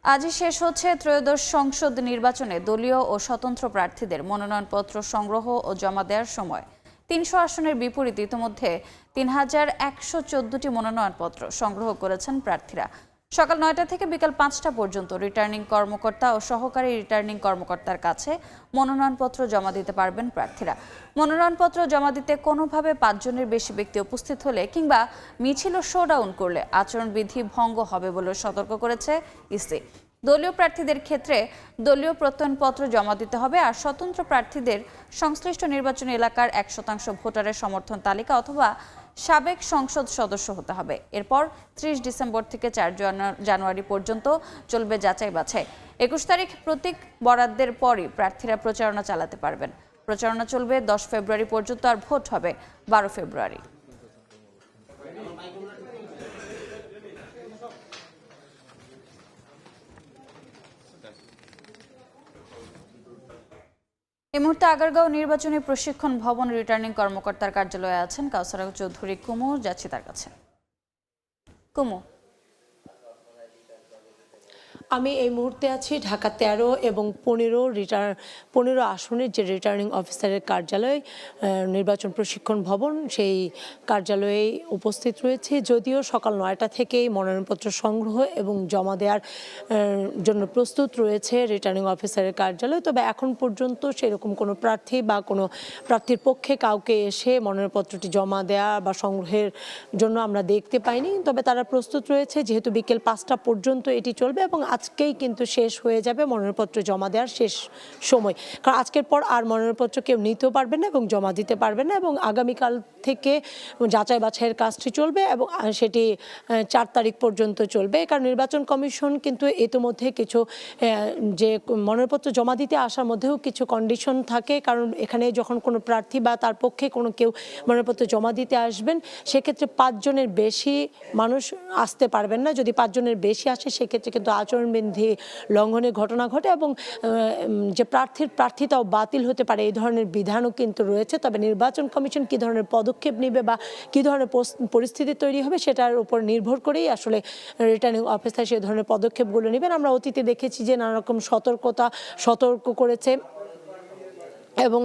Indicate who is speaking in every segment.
Speaker 1: আজই শেষ হচ্ছে ত্রয়োদশ সংসদ নির্বাচনে দলীয় ও স্বতন্ত্র প্রার্থীদের মনোনয়নপত্র সংগ্রহ ও জমা দেওয়ার সময় ৩০০ আসনের বিপরীতে ইতিমধ্যে ৩,১১৪টি মনোনয়নপত্র সংগ্রহ করেছেন প্রার্থীরা। সকাল ৯টা থেকে বিকাল ৫টা পর্যন্ত রিটার্নিং কর্মকর্তা ও সহকারী রিটার্নিং কর্মকর্তার কাছে মনোনয়নপত্র জমা দিতে পারবেন প্রার্থীরা। মনোনয়নপত্র জমা দিতে কোনোভাবে ৫ জনের বেশি ব্যক্তি উপস্থিত হলে কিংবা মিছিল ও শোডাউন করলে আচরণবিধি ভঙ্গ হবে বলে সতর্ক করেছে ইসি। দলীয় প্রার্থীদের ক্ষেত্রে দলীয় প্রত্যয়নপত্র জমা দিতে হবে, আর স্বতন্ত্র প্রার্থীদের সংশ্লিষ্ট নির্বাচনী এলাকার ১% ভোটারের সমর্থন তালিকা অথবা সাবেক সংসদ সদস্য হতে হবে। এরপর ৩০ ডিসেম্বর থেকে ৪ জানুয়ারি পর্যন্ত চলবে যাচাই বাছাই। ২১ তারিখ প্রতীক বরাদ্দের পরই প্রার্থীরা প্রচারণা চালাতে পারবেন। প্রচারণা চলবে ১০ ফেব্রুয়ারি পর্যন্ত, আর ভোট হবে ১২ ফেব্রুয়ারি। এই মুহূর্তে আগারগাঁও নির্বাচনী প্রশিক্ষণ ভবন রিটার্নিং কর্মকর্তার কার্যালয়ে আছেন কাউসারা চৌধুরী কুমু। যাচ্ছি তার কাছে। কুমু,
Speaker 2: আমি এই মুহূর্তে আছি ঢাকা ১৩ এবং ১৫ আসনের যে রিটার্নিং অফিসারের কার্যালয়, নির্বাচন প্রশিক্ষণ ভবন, সেই কার্যালয়ে উপস্থিত রয়েছে। যদিও সকাল ৯টা থেকেই মনোনয়নপত্র সংগ্রহ এবং জমা দেওয়ার জন্য প্রস্তুত রয়েছে রিটার্নিং অফিসারের কার্যালয়, তবে এখন পর্যন্ত সেরকম কোনো প্রার্থী বা কোনো প্রার্থীর পক্ষে কাউকে এসে মনোনয়নপত্রটি জমা দেওয়া বা সংগ্রহের জন্য আমরা দেখতে পাইনি। তবে তারা প্রস্তুত রয়েছে, যেহেতু বিকেল ৫টা পর্যন্ত এটি চলবে এবং আজকেই কিন্তু শেষ হয়ে যাবে মনোনয়নপত্র জমা দেওয়ার শেষ সময়। কারণ আজকের পর আর মনোনয়নপত্র কেউ নিতেও পারবে না এবং জমা দিতে পারবে না, এবং আগামীকাল থেকে যাচাই বাছাইয়ের কাজটি চলবে এবং সেটি ৪ তারিখ পর্যন্ত চলবে। কারণ নির্বাচন কমিশন কিন্তু ইতিমধ্যে কিছু যে মনোনয়নপত্র জমা দিতে আসার মধ্যেও কিছু কন্ডিশন থাকে, কারণ এখানে যখন কোনো প্রার্থী বা তার পক্ষে কোনো কেউ মনোনয়নপত্র জমা দিতে আসবেন, সেক্ষেত্রে ৫ জনের বেশি মানুষ আসতে পারবেন না। যদি ৫ জনের বেশি আসে সেক্ষেত্রে কিন্তু আচরণবিধি লঙ্ঘনের ঘটনা ঘটে এবং যে প্রার্থিতাও বাতিল হতে পারে, এই ধরনের বিধানও কিন্তু রয়েছে। তবে নির্বাচন কমিশন কী ধরনের পদক্ষেপ নেবে বা কী ধরনের পরিস্থিতি তৈরি হবে সেটার উপর নির্ভর করেই আসলে রিটার্নিং অফিসার সেই ধরনের পদক্ষেপগুলো নেবেন। আমরা অতীতে দেখেছি যে নানা রকম সতর্ক করেছে এবং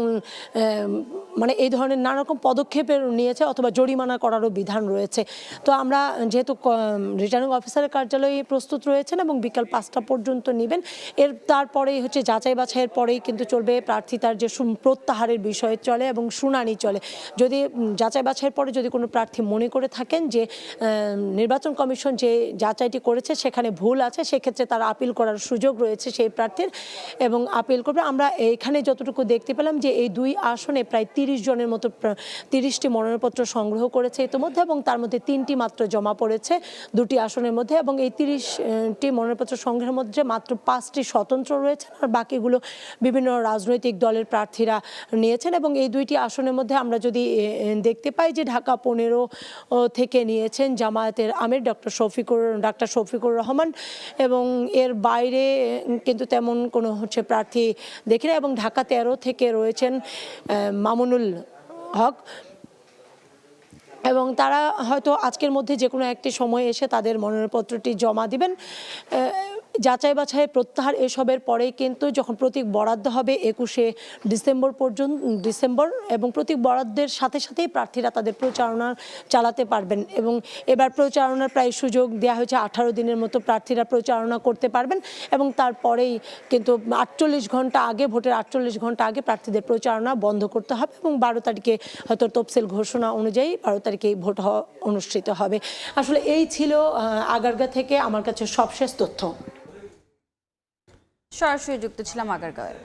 Speaker 2: মানে এই ধরনের নানা রকম পদক্ষেপের নিয়েছে, অথবা জরিমানা করারও বিধান রয়েছে। তো আমরা যেহেতু রিটার্নিং অফিসারের কার্যালয়ে প্রস্তুত রয়েছেন এবং বিকাল ৫টা পর্যন্ত নেবেন, তারপরেই হচ্ছে যাচাই বাছাইয়ের পরেই কিন্তু চলবে প্রার্থী তার যে প্রত্যাহারের বিষয় চলে এবং শুনানি চলে। যদি যাচাই বাছাইয়ের পরে যদি কোনো প্রার্থী মনে করে থাকেন যে নির্বাচন কমিশন যে যাচাইটি করেছে সেখানে ভুল আছে, সেক্ষেত্রে তার আপিল করার সুযোগ রয়েছে সেই প্রার্থীর, এবং আপিল করবে। আমরা এখানে যতটুকু দেখতে পেলাম যে এই ২ আসনে প্রায় ৩০ জনের মতো ৩০টি মনোনয়নপত্র সংগ্রহ করেছে ইতিমধ্যে, এবং তার মধ্যে ৩টি মাত্র জমা পড়েছে ২টি আসনের মধ্যে, এবং এই ৩০টি মনোনয়নপত্র সংগ্রহের মধ্যে মাত্র 5টি স্বতন্ত্র রয়েছে, আর বাকিগুলো বিভিন্ন রাজনৈতিক দলের প্রার্থীরা নিয়েছেন। এবং এই 2টি আসনের মধ্যে আমরা যদি দেখতে পাই যে ঢাকা 15 থেকে নিয়েছেন জামায়াতের আমির ডাক্তার শফিকুর রহমান, এবং এর বাইরে কিন্তু তেমন কোনো প্রার্থী দেখি না। এবং ঢাকা 13 থেকে রয়েছেন মামুনুল হক, এবং তারা হয়তো আজকের মধ্যে যে কোনো একটি সময় এসে তাদের মনোনয়নপত্রটি জমা দিবেন। যাচাই বাছাই প্রত্যাহার এসবের পরেই কিন্তু যখন প্রতীক বরাদ্দ হবে ২১শে ডিসেম্বর, এবং প্রতীক বরাদ্দের সাথে সাথেই প্রার্থীরা তাদের প্রচারণা চালাতে পারবেন। এবং এবার প্রচারণার প্রায় সুযোগ দেওয়া হয়েছে, 18 দিনের মতো প্রার্থীরা প্রচারণা করতে পারবেন, এবং তারপরেই কিন্তু 48 ঘন্টা আগে, ভোটের 48 ঘন্টা আগে প্রার্থীদের প্রচারণা বন্ধ করতে হবে, এবং 12 তারিখে হয়তো তফসিল ঘোষণা অনুযায়ী 12 তারিখে ভোট অনুষ্ঠিত হবে। আসলে এই ছিল আগারগাঁ থেকে আমার কাছে সবশেষ তথ্য।
Speaker 1: সরাসরি যুক্ত ছিলাম আগারগাঁওয়ে।